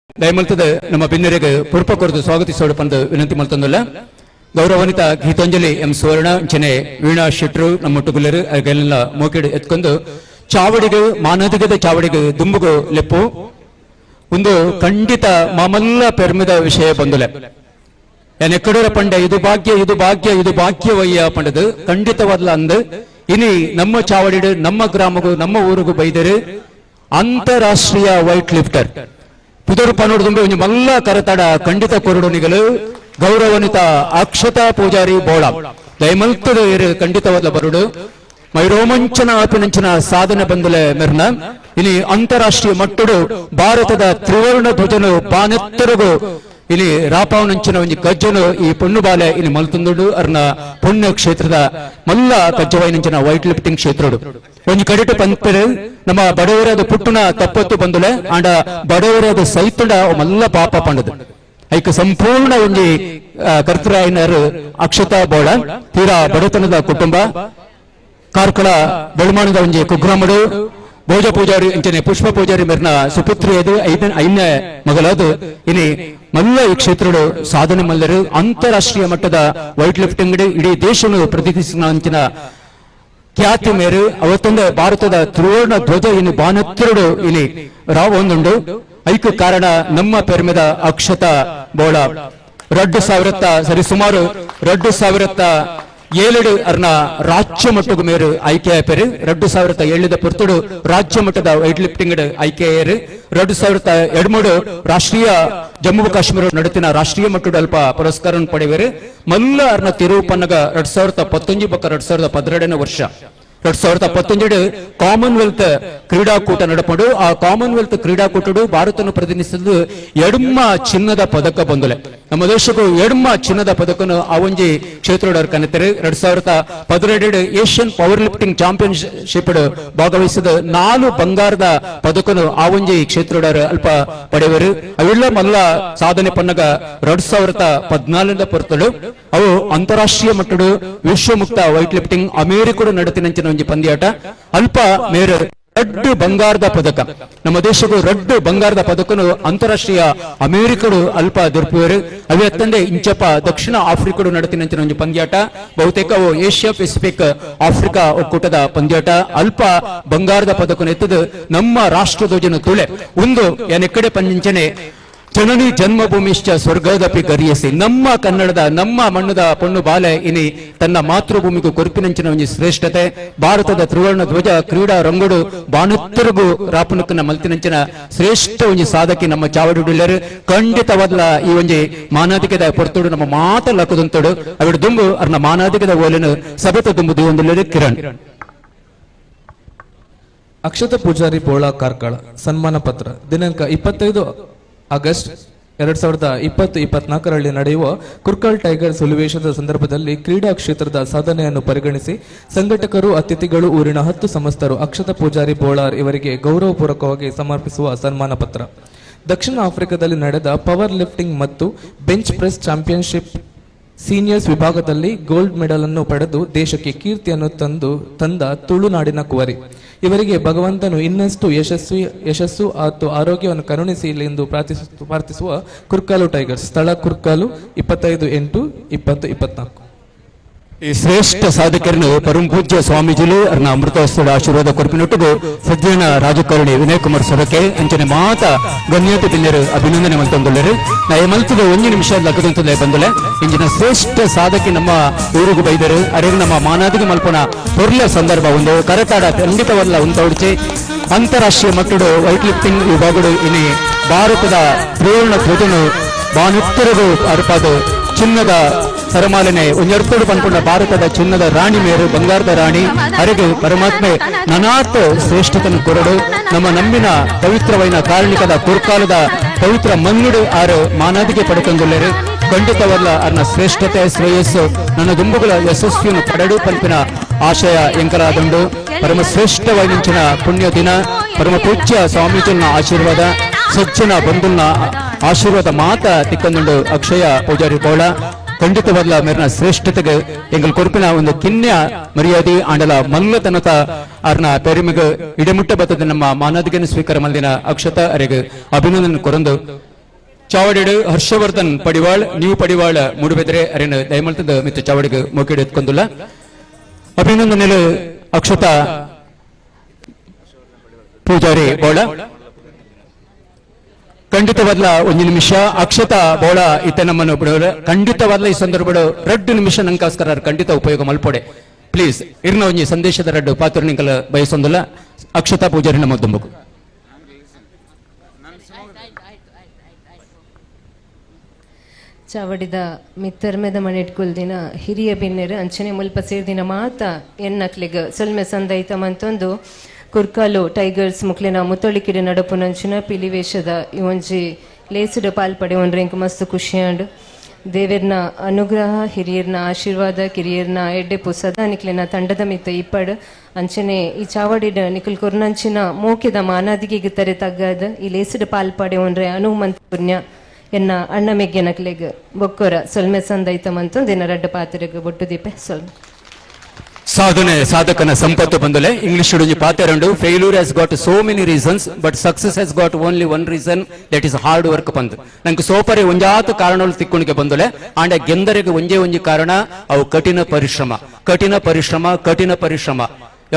ದಯಮಲ್ತದ ನಮ್ಮ ಬಿನ್ನರಿಗೆ ಪುರ್ಪ ಕೊರದು ಸ್ವಾಗತಿಸೋಡು ಪಂದು ವಿನಂತಿ ಮಲ್ತಂದುಲ್ಲ ಗೌರವಾನ್ವಿತ ಗೀತಾಂಜಲಿ ಎಂ ಸುವರ್ಣ ಇಂಚನೆ ವೀಣಾ ಶೆಟ್ರು ನಮ್ಮ ಟುಗುಲರು ಅಗಲೆಲ್ಲ ಮೋಕೆಡು ಎತ್ಕೊಂಡು ಚಾವಡಿಗೆ ಮಾನದಿಗದ ಚಾವಡಿಗೆ ದುಂಬುಗು ಲೆಪ್ಪು ಒಂದು ಖಂಡಿತ ಮಾಮಲ್ಲ ಪೆರ್ಮಿದ ವಿಷಯ ಬಂದುಲೆ ಎಕ್ಕಡರ ಪಂಡ ಇದು ಭಾಗ್ಯ ಇದು ಭಾಗ್ಯ ಇದು ಭಾಗ್ಯವಯ್ಯ ಪಂಡದು ಖಂಡಿತವಾದ್ಲ ಅಂದು ಇನಿ ನಮ್ಮ ಚಾವಡಿಡು ನಮ್ಮ ಗ್ರಾಮಗೂ ನಮ್ಮ ಊರಿಗೂ ಬೈದರು ಅಂತಾರಾಷ್ಟ್ರೀಯ ವೈಟ್ ಲಿಫ್ಟರ್ ಪುದರ್ ಪನೋಡು ತುಂಬಿ ಒಂದು ಮಲ್ಲ ಕರತಡ ಖಂಡಿತ ಕೊರಡುನಿಗಳು ಗೌರವಾನ್ವಿತ ಅಕ್ಷತಾ ಪೂಜಾರಿ ಬೋಳ ದಯಮಲ್ತದ ಖಂಡಿತವಾದ ಬರುಡು ಮೈರೋಮಂಚನ ಆಪಿನಂಚನ ಸಾಧನೆ ಬಂದಲೆ ಮೆರ್ನ ಇನಿ ಅಂತಾರಾಷ್ಟ್ರೀಯ ಮಟ್ಟುಡು ಭಾರತದ ತ್ರಿವರ್ಣ ಧ್ವಜನು ಬಾನೆತ್ತರಗು ಇಲ್ಲಿ ರಾಪಾವನಂಚಿನ ಒಂದು ಗಜ್ಜನು ಈ ಪೊಣ್ಣು ಬಾಲೆ ಇಲ್ಲಿ ಮಲ್ತುಂದುಡು ಅರ್ನ ಪುಣ್ಯ ಕ್ಷೇತ್ರದ ಮಲ್ಲ ಕಜ್ಜವಾಯಿನಂಚಿನ ವೈಟ್ ಲಿಫ್ಟಿಂಗ್ ಕ್ಷೇತ್ರಡು ಒಂದು ಕಡಿಟು ಪಂಪರು ನಮ್ಮ ಬಡವರಾದ ಪುಟ್ಟುನ ತಪ್ಪತ್ತು ಬಂದುಲೆ ಆಂಡ ಬಡವರಾದ ಸೈತುಡ ಮಲ್ಲ ಪಾಪ ಪಂಡದು ಐಕ ಸಂಪೂರ್ಣ ಒಂದು ಕರ್ತರಾಯನರು ಅಕ್ಷತಾ ಬೋಳ ತೀರಾ ಬಡತನದ ಕುಟುಂಬ ಕಾರ್ಕಳ ಬೆಳಮಾಣದ ಒಂದು ಕುಗ್ರಾಮಡು ಭೋಜ ಪೂಜಾರಿ ಇಂಚನೆ ಪುಷ್ಪ ಪೂಜಾರಿ ಮೇರ್ನ ಸುಪುತ್ರಿಯದು ಐದನೇ ಮಗಳದು ಇನಿ ಮಲ್ಲ ಈ ಕ್ಷೇತ್ರಡು ಸಾಧನೆ ಮಲ್ಲರು ಅಂತಾರಾಷ್ಟ್ರೀಯ ಮಟ್ಟದ ವೈಟ್ ಲಿಫ್ಟಿಂಗ್ ಇಡೀ ದೇಶನು ಪ್ರತಿನಿಧಿಸಿನ ಅಂಚಿನ ಖ್ಯಾತಿ ಮೇರು ಅವತ್ತೊಂದು ಭಾರತದ ತ್ರಿವರ್ಣ ಧ್ವಜ ಇನ್ನು ಬಾನತ್ತರಡು ಇಲ್ಲಿ ರಾವೊಂದುಂಡು ಐಕ ಕಾರಣ ನಮ್ಮ ಪೆರ್ಮೆದ ಅಕ್ಷತಾ ಬೋಳ 2000 ಸರಿ ಸುಮಾರು 2007 ಅರ್ನ ರಾಜ್ಯ ಮಟ್ಟದ ಮೇರು ಆಯ್ಕೆ ಆಯ್ಪರು 2007 ಪುರ್ತುಡು ರಾಜ್ಯ ಮಟ್ಟದ ವೈಟ್ ಲಿಫ್ಟಿಂಗ್ ಆಯ್ಕೆಯರು 2013 ರಾಷ್ಟ್ರೀಯ ಜಮ್ಮು ಕಾಶ್ಮೀರ ನಡುತ್ತಿನ ರಾಷ್ಟ್ರೀಯ ಮಟ್ಟದ ಅಲ್ಪ ಪುರಸ್ಕಾರ ಪಡೆಯುವರು ಮಲ್ಲ ಅರ್ನ ತಿರುಪನ್ನಗ 2019 ಪಕ್ಕ 2012 ವರ್ಷ 2019 ಕಾಮನ್ವೆಲ್ತ್ ಕ್ರೀಡಾಕೂಟ ನಡಪಡು ಆ ಕಾಮನ್ವೆಲ್ತ್ ಕ್ರೀಡಾಕೂಟಡು ಭಾರತವನ್ನು ಪ್ರತಿನಿಧಿಸಲು ಎಡ್ಮ ಚಿನ್ನದ ಪದಕ ಬಂದಲೆ ನಮ್ಮ ದೇಶಕ್ಕೂ ಎಡ್ಮ ಚಿನ್ನದ ಪದಕನು ಅವೊಂಜಿ ಕ್ಷೇತ್ರದವರು ಕನೆತರು 2012 ಏಷ್ಯನ್ ಪವರ್ ಲಿಫ್ಟಿಂಗ್ ಚಾಂಪಿಯನ್ಶಿಪ್ ಭಾಗವಹಿಸಿದ 4 ಬಂಗಾರದ ಪದಕನು ಅವೊಂಜಿ ಕ್ಷೇತ್ರದವರು ಅಲ್ಪ ಪಡೆಯುವರು ಅವೆಲ್ಲ ಮಲ್ಲ ಸಾಧನೆ ಪನ್ನಗ 2014 ಪೊರ್ತಡು ಅವು ಅಂತಾರಾಷ್ಟ್ರೀಯ ಮಟ್ಟಡು ವಿಶ್ವಮುಕ್ತ ವೈಟ್ ಲಿಫ್ಟಿಂಗ್ ಅಮೆರಿಕಡು ನಡತಿನಂಚಿನ ಒಂದು ಪಂದ್ಯಾಟ ಅಲ್ಪ ಮೇರು ರಡ್ಡು ಬಂಗಾರದ ಪದಕ ನಮ್ಮ ದೇಶಕ್ಕೂ ರಡ್ಡು ಬಂಗಾರದ ಪದಕನು ಅಂತಾರಾಷ್ಟ್ರೀಯ ಅಮೆರಿಕಡು ಅಲ್ಪ ದೊರಕುವರು ಅವೇ ತಂದೆ ಇಂಚಪ್ಪ ದಕ್ಷಿಣ ಆಫ್ರಿಕಡು ನಡತಿನಂಚಿನ ಒಂದು ಪಂದ್ಯಾಟ ಬಹುತೇಕ ಅವು ಏಷ್ಯಾ ಪೆಸಿಫಿಕ್ ಆಫ್ರಿಕಾ ಒಕ್ಕೂಟದ ಪಂದ್ಯಾಟ ಅಲ್ಪ ಬಂಗಾರದ ಪದಕನು ಎತ್ತದು ನಮ್ಮ ರಾಷ್ಟ್ರಧ್ವಜನ ತುಳೆ ಒಂದು ಎಕ್ಕಡೆ ಪಂಚನೆ ಜನನಿ ಜನ್ಮಭೂಮಿಶ್ಚ ಸ್ವರ್ಗದಪಿ ಗರಿಯಸಿ ನಮ್ಮ ಕನ್ನಡದ ನಮ್ಮ ಮಣ್ಣದ ಪೊಣ್ಣು ಬಾಲೆ ಇನಿ ತನ್ನ ಮಾತೃಭೂಮಿಗೂ ಕೊರಪಿನಂಚಿನ ಒಂದು ಶ್ರೇಷ್ಠತೆ ಭಾರತದ ತ್ರಿವರ್ಣ ಧ್ವಜ ಕ್ರೀಡಾ ರಂಗುಡು ಬಾನುತ್ತರಿಗೂ ರಾಪನಕ್ಕನ ಮಲ್ತಿನಂಚಿನ ಶ್ರೇಷ್ಠ ಒಂದು ಸಾಧಕಿ ನಮ್ಮ ಚಾವಡಿಲ್ಲರು ಖಂಡಿತವಾದ ಈ ಒಂದು ಮಾನಾಧಿಕದ ಪೊರ್ತುಡು ನಮ್ಮ ಮಾತ ಲಕ್ಕದಂತೋಡು ಅವಳು ದುಂಬು ಅರ್ನ ಮಾನಾಧಿಕದ ಓಲನು ಸಬತ ದುಂಬು ದಿವಂದುಲ್ಲರು ಕಿರಣ್ ಅಕ್ಷತಾ ಪೂಜಾರಿ ಬೋಳ ಕಾರ್ಕಳ ಸನ್ಮಾನ ಪತ್ರ ದಿನಾಂಕ 25 ಆಗಸ್ಟ್ 2020-24 ನಡೆಯುವ ಕುರ್ಕಾಲ್ ಟೈಗರ್ ಹುಲಿವೇಶದ ಸಂದರ್ಭದಲ್ಲಿ ಕ್ರೀಡಾ ಕ್ಷೇತ್ರದ ಸಾಧನೆಯನ್ನು ಪರಿಗಣಿಸಿ ಸಂಘಟಕರು ಅತಿಥಿಗಳು ಊರಿನ 10 ಸಮಸ್ತರು ಅಕ್ಷತಾ ಪೂಜಾರಿ ಬೋಳಾರ್ ಇವರಿಗೆ ಗೌರವಪೂರ್ವಕವಾಗಿ ಸಮರ್ಪಿಸುವ ಸನ್ಮಾನ ಪತ್ರ. ದಕ್ಷಿಣ ಆಫ್ರಿಕಾದಲ್ಲಿ ನಡೆದ ಪವರ್ ಲಿಫ್ಟಿಂಗ್ ಮತ್ತು ಬೆಂಚ್ ಪ್ರೆಸ್ ಚಾಂಪಿಯನ್ಶಿಪ್ ಸೀನಿಯರ್ಸ್ ವಿಭಾಗದಲ್ಲಿ ಗೋಲ್ಡ್ ಮೆಡಲ್ ಅನ್ನು ಪಡೆದು ದೇಶಕ್ಕೆ ಕೀರ್ತಿಯನ್ನು ತಂದ ತುಳುನಾಡಿನ ಕುವರಿ ಇವರಿಗೆ ಭಗವಂತನು ಇನ್ನಷ್ಟು ಯಶಸ್ಸು ಮತ್ತು ಆರೋಗ್ಯವನ್ನು ಕರುಣಿಸಿ ಎಂದು ಪ್ರಾರ್ಥಿಸುವ ಕುರ್ಕಾಲು ಟೈಗರ್ಸ್. ಸ್ಥಳ ಕುರ್ಕಾಲು 25/8/2024. ಈ ಶ್ರೇಷ್ಠ ಸಾಧಕರನ್ನು ಪರಮ ಪೂಜ್ಯ ಸ್ವಾಮೀಜಿಲು ಅರ್ನ ಅಮೃತೋತ್ಸವದ ಆಶೀರ್ವಾದ ಕೊರಪಿನೊಟ್ಟಿಗೂ ಸಜ್ಜನ ರಾಜಕಾರಣಿ ವಿನಯ್ ಕುಮಾರ್ ಸೊರಕೆ ಅಂಚನೆ ಮಾತ ಗಣ್ಯತೆ ಬಿಲ್ಲರು ಅಭಿನಂದನೆ ಮಲ್ತೊಂದುಳ್ಳರು ನಾ ಮಲ್ತದ 1 ನಿಮಿಷ ಲಕ್ಕದಂತದೆ ಬಂದಲೆ ಇಂಜಿನ ಶ್ರೇಷ್ಠ ಸಾಧಕಿ ನಮ್ಮ ಊರಿಗೂ ಬೈದರು ಅರೆ ನಮ್ಮ ಮಾನಾದಿಗೆ ಮಲ್ಪನ ಹೊರ್ಲ ಸಂದರ್ಭ ಒಂದು ಕರತಾಡ ಖಂಡಿತವಲ್ಲ ಉಂಟೌಡಿಸಿ ಅಂತಾರಾಷ್ಟ್ರೀಯ ಮಟ್ಟಡು ವೈಟ್ ಲಿಫ್ಟಿಂಗ್ ವಿಭಾಗಡು ಇನಿ ಭಾರತದ ತ್ರಿವರ್ಣ ಧ್ವಜನು ಬಾನುತ್ತರದು ಅರ್ಪಾದು ಚಿನ್ನದ ಸರಮಾಲನೆ ಒಂದೆರಡು ಪಂದ್ಕೊಂಡ ಭಾರತದ ಚಿನ್ನದ ರಾಣಿ ಮೇರು ಬಂಗಾರದ ರಾಣಿ ಅರೆಗೆ ಪರಮಾತ್ಮೆ ನನಾತ್ ಶ್ರೇಷ್ಠತನ ಕೊರಡು ನಮ್ಮ ನಂಬಿನ ಪವಿತ್ರವೈನ ಕಾರಣಿಕದ ಕುರ್ಕಾಲದ ಪವಿತ್ರ ಮನ್ನುಡು ಆರು ಮಾನಾದಿಗೆ ಪಡೆಕೊಂಡುಳ್ಳರು ಖಂಡಿತವಲ್ಲ ಅರ್ನ ಶ್ರೇಷ್ಠತೆ ಶ್ರೇಯಸ್ಸು ನನ್ನ ದುಂಬುಗಳ ಯಶಸ್ವಿಯನ್ನು ಪಡೆದು ಪಂಪಿನ ಆಶಯ ಎಂಕಲಾದಂಡು ಪರಮ ಶ್ರೇಷ್ಠವೈನಿಂಚಿನ ಪುಣ್ಯ ದಿನ ಪರಮ ಪೂಜ್ಯ ಸ್ವಾಮೀಜಿನ ಆಶೀರ್ವಾದ ಸಜ್ಜನ ಬಂಧುನ ಆಶೀರ್ವಾದ ಮಾತ ತಿಕ್ಕಂದುಂಡು ಅಕ್ಷಯ ಪೂಜಾರಿ ಬೋಳ ಖಂಡಿತವಾದ ಮೇರಿನ ಶ್ರೇಷ್ಠತೆಗೆ ಎಂಗಲ್ ಕೊರಪಿನ ಒಂದು ಕಿನ್ಯ ಮರ್ಯಾದೆ ಆಂಡಲ ಮಲ್ಲತನತ ಅರ್ನ ಪೆರಿಮಿಗೆ ಇಡಮುಟ್ಟ ಬತ್ತದ ನಮ್ಮ ಮಾನದಿಗೆನ ಸ್ವೀಕಾರ ಮಲ್ದಿನ ಅಕ್ಷತಾ ಅರೆಗೆ ಅಭಿನಂದನೆ ಕೊರಂದು ಚಾವಡಿಡು ಹರ್ಷವರ್ಧನ್ ಪಡಿವಾಳ್ ನ್ಯೂ ಪಡಿವಾಳ್ ಮೂಡುಬೆದ್ರೆ ಅರಿನ ದಯಮಲ್ತದ ಮಿತ್ತು ಚಾವಡಿಗೆ ಮೋಕೆಡು ಎತ್ಕೊಂದುಲ್ಲ ಅಭಿನಂದನೆಲು ಅಕ್ಷತಾ ಪೂಜಾರಿ ಬೋಳ ಖಂಡಿತವಾದ್ಲ ಒಂದು ನಿಮಿಷ ಅಕ್ಷತಾ ಬೋಳ ಇತ್ತ ನಮ್ಮನ್ನು ಬಿಡೋರು ಖಂಡಿತವಾದ್ಲ ಈ ಸಂದರ್ಭ 2 ನಿಮಿಷ ನಂಕಾಸ್ಕರ ಖಂಡಿತ ಉಪಯೋಗ ಮಲ್ಪೊಡೆ ಪ್ಲೀಸ್ ಇರ್ನ ಒಂಜಿ ಸಂದೇಶದ 2 ಪಾತ್ರ ನಿಂಕಲ ಬಯಸೊಂದಲ್ಲ ಅಕ್ಷತಾ ಪೂಜಾರಿ ನಮ್ಮ ದುಂಬಕು ಚಾವಡಿದ ಮಿತ್ತರ್ಮೆದ ಮನೆ ಇಟ್ಕೊಳ್ದಿನ ಹಿರಿಯ ಬಿನ್ನೆರು ಅಂಚನೆ ಮುಲ್ಪ ಸೇರ್ದಿನ ಮಾತ ಎನ್ನಕ್ಲಿಗ ಸೊಲ್ಮೆ ಸಂದೈತ ಮಂತೊಂದು ಕುರ್ಕಾಲು ಟೈಗರ್ಸ್ ಮುಕ್ಲಿನ ಮುತ್ತೊಳಿಕಿಡ ನಡಪುನಂಚಿನ ಪಿಲಿವೇಷದ ಇವೊಂಜಿ ಲೇಸುಡ ಪಾಲ್ಪಡೆ ಒಂಡ್ರೆ ಇಂಕ ಮಸ್ತ್ ಖುಷಿಯಾಂಡು ದೇವೆರ್ನ ಅನುಗ್ರಹ ಹಿರಿಯರ್ನ ಆಶೀರ್ವಾದ ಕಿರಿಯರ್ನ ಎಡ್ಡೆಪು ಸದಾ ನಿಕ್ಲಿನ ತಂಡದ ಮಿತ್ತ ಇಪ್ಪಡ್ ಅಂಚನೆ ಈ ಚಾವಡಿಡ ನಿಖಲ್ ಕೊರ್ನಂಚಿನ ಮೋಕೆದ ಮಾನಾದಿಗೆ ತರೆ ತಗ್ಗದ ಈ ಲೇಸುಡ ಪಾಲ್ಪಡೆ ಒಂಡ್ರೆ ಅನುಮಂತ ಪುಣ್ಯ ಎನ್ನ ಅಣ್ಣ ಮೆಗ್ಗೆನಕ್ಲೆಗ್ ಬೊಕ್ಕೊರ ಸೊಲ್ಮೆ ಸಂದೈತ ಮಂತು ದಿನ 2 ಪಾತ್ರೆಗ್ ಬೊಟ್ಟು ದೀಪೆ ಸೊಲ್ಮೆ ಸಾಧನೆ ಸಾಧಕನ ಸಂಪತ್ತು ಬಂದಲೆ ಇಂಗ್ಲಿಷ್ ಒಂಜಿ ಪಾತೆರಂಡು failure has got so many reasons but success has got only one reason that is hard work ಬಂದು ನಂಗೆ ಸೋಪರೆ ಒಂಜಾತು ಕಾರಣಗಳು ತಿಕ್ಕೊಣಿಗೆ ಬಂದಲೆ ಆಂಡ ಗೆಂದರೆಗೆ ಒಂಜೇ ಕಾರಣ ಅವು ಕಠಿಣ ಪರಿಶ್ರಮ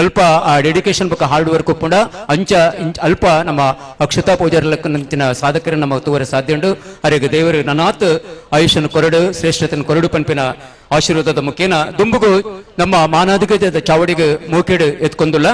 ಅಲ್ಪ ಆ ಡೆಡಿಕೇಶನ್ ಬಗ್ಗೆ ಹಾರ್ಡ್ ವರ್ಕ್ ಪುಂಡ ಅಂಚ ಅಲ್ಪ ನಮ್ಮ ಅಕ್ಷತಾ ಪೂಜಾರಲಕ್ಕಂತಿನ ಸಾಧಕರ ನಮ್ಮ ತೂವರೆ ಸಾಧ್ಯ ಉಂಡು ಅವರಿಗೆ ದೇವರು ನನಾತ್ ಆಯುಷನ ಕೊರಡು ಶ್ರೇಷ್ಠತೆಯನ್ನು ಕೊರಡು ಪಂಪಿನ ಆಶೀರ್ವಾದದ ಮುಖೇನ ದುಂಬುಗು ನಮ್ಮ ಮಾನಾಧಿಕ ಚಾವಡಿಗೆ ಮೂಕೆಡು ಎತ್ಕೊಂದುಲ್ಲ